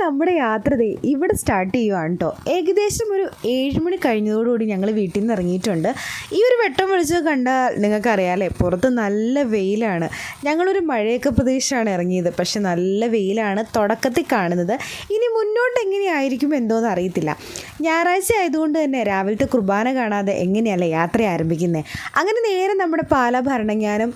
നമ്മുടെ യാത്ര ഇവിടെ സ്റ്റാർട്ട് ചെയ്യുവാണ് കേട്ടോ. ഏകദേശം ഒരു 7 മണി കഴിഞ്ഞതോടുകൂടി ഞങ്ങൾ വീട്ടിൽ നിന്ന് ഇറങ്ങിയിട്ടുണ്ട്. ഈ ഒരു വെട്ടം വെളിച്ചം കണ്ടാൽ നിങ്ങൾക്കറിയാമല്ലേ, പുറത്ത് നല്ല വെയിലാണ്. ഞങ്ങളൊരു മഴയൊക്കെ പ്രദേശമാണ് ഇറങ്ങിയത്, പക്ഷെ നല്ല വെയിലാണ് തുടക്കത്തിൽ കാണുന്നത്. ഇനി മുന്നോട്ട് എങ്ങനെയായിരിക്കും എന്തോന്ന് അറിയത്തില്ല. ഞായറാഴ്ച ആയതുകൊണ്ട് തന്നെ രാവിലത്തെ കുർബാന കാണാതെ എങ്ങനെയല്ലേ യാത്ര ആരംഭിക്കുന്നത്. അങ്ങനെ നേരെ നമ്മുടെ പാലാ ഭരണങ്ങാനം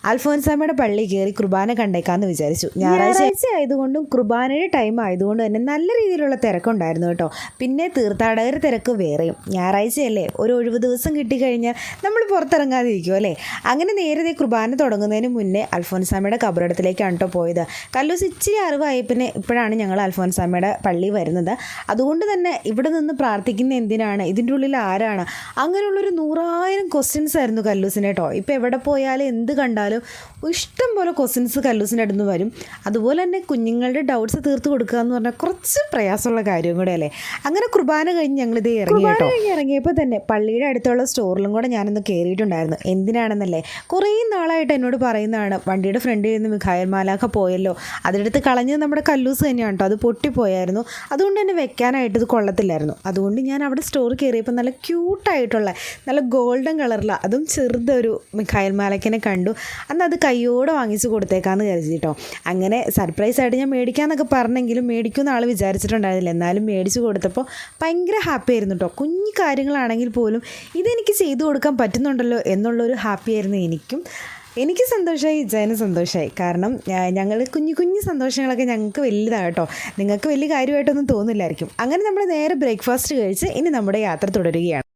അൽഫോൻസാമ്മയുടെ പള്ളി കയറി കുർബാന കണ്ടേക്കാമെന്ന് വിചാരിച്ചു. ഞായറാഴ്ച ആയതുകൊണ്ടും കുർബാനയുടെ ടൈം ആയതുകൊണ്ട് തന്നെ നല്ല രീതിയിലുള്ള തിരക്കുണ്ടായിരുന്നു കേട്ടോ. പിന്നെ തീർത്ഥാടകർ തിരക്ക് വേറെയും. ഞായറാഴ്ചയല്ലേ, ഒരു ഒഴിവ് ദിവസം കിട്ടിക്കഴിഞ്ഞാൽ നമ്മൾ പുറത്തിറങ്ങാതിരിക്കും അല്ലേ. അങ്ങനെ നേരത്തെ കുർബാന തുടങ്ങുന്നതിന് മുന്നേ അൽഫോൻസാമ്മയുടെ കബറിടത്തിലേക്കാണ് കേട്ടോ പോയത്. കല്ലൂസ് ഇച്ചിരി അറിവായി, പിന്നെ ഇപ്പോഴാണ് ഞങ്ങൾ അൽഫോൻസാമ്മയുടെ പള്ളി വരുന്നത്. അതുകൊണ്ട് തന്നെ ഇവിടെ നിന്ന് പ്രാർത്ഥിക്കുന്ന എന്തിനാണ്, ഇതിൻ്റെ ഉള്ളിൽ ആരാണ്, അങ്ങനെയുള്ളൊരു 100,000 ക്വസ്റ്റ്യൻസ് ആയിരുന്നു കല്ലൂസിന് കേട്ടോ. ഇപ്പോൾ എവിടെ പോയാലും എന്ത് കണ്ടാലും ഇഷ്ടം പോലെ ക്വസ്റ്റ്യൻസ് കല്ലൂസിൻ്റെ അടുത്ത് വരും. അതുപോലെ തന്നെ കുഞ്ഞുങ്ങളുടെ ഡൗട്ട്സ് തീർത്ത് കൊടുക്കുക എന്ന് പറഞ്ഞാൽ കുറച്ച് പ്രയാസമുള്ള കാര്യം കൂടെ അല്ലേ. അങ്ങനെ കുർബാന കഴിഞ്ഞ് ഞങ്ങളിത് ഇറങ്ങി കേട്ടോ. ഇറങ്ങിയപ്പോൾ തന്നെ പള്ളിയുടെ അടുത്തുള്ള സ്റ്റോറിലും കൂടെ ഞാനൊന്ന് കയറിയിട്ടുണ്ടായിരുന്നു. എന്തിനാണെന്നല്ലേ, കുറേ നാളായിട്ട് എന്നോട് പറയുന്നതാണ്, വണ്ടിയുടെ ഫ്രണ്ടിൽ നിന്ന് മിഖായൽ മാലാഖ പോയല്ലോ, അതിനടുത്ത് കളഞ്ഞത് നമ്മുടെ കല്ലൂസ് തന്നെയാണ് കേട്ടോ. അത് പൊട്ടിപ്പോയായിരുന്നു, അതുകൊണ്ട് തന്നെ വെക്കാനായിട്ട് ഇത് കൊള്ളത്തില്ലായിരുന്നു. അതുകൊണ്ട് ഞാൻ അവിടെ സ്റ്റോർ കയറിയപ്പോൾ നല്ല ക്യൂട്ടായിട്ടുള്ള നല്ല ഗോൾഡൻ കളറിലാണ്, അതും ചെറുതൊരു മിഖായൽ മാലാഖിനെ കണ്ടു. അന്ന് അത് കയ്യോടെ വാങ്ങിച്ച് കൊടുത്തേക്കാമെന്ന് കരുതി കേട്ടോ. അങ്ങനെ സർപ്രൈസായിട്ട് ഞാൻ മേടിക്കാമെന്നൊക്കെ പറഞ്ഞെങ്കിലും മേടിക്കുമെന്ന് ആൾ വിചാരിച്ചിട്ടുണ്ടായിരുന്നില്ല. എന്നാലും മേടിച്ച് കൊടുത്തപ്പോൾ ഭയങ്കര ഹാപ്പി ആയിരുന്നു കേട്ടോ. കുഞ്ഞു കാര്യങ്ങളാണെങ്കിൽ പോലും ഇതെനിക്ക് ചെയ്തു കൊടുക്കാൻ പറ്റുന്നുണ്ടല്ലോ എന്നുള്ളൊരു ഹാപ്പി ആയിരുന്നു എനിക്ക് സന്തോഷമായി, ഇജാന് സന്തോഷമായി. കാരണം ഞങ്ങൾ കുഞ്ഞു കുഞ്ഞു സന്തോഷങ്ങളൊക്കെ ഞങ്ങൾക്ക് വലുതാണ് കേട്ടോ. നിങ്ങൾക്ക് വലിയ കാര്യമായിട്ടൊന്നും തോന്നില്ലായിരിക്കും. അങ്ങനെ നമ്മൾ നേരെ ബ്രേക്ക്ഫാസ്റ്റ് കഴിച്ച് ഇനി നമ്മുടെ യാത്ര തുടരുകയാണ്.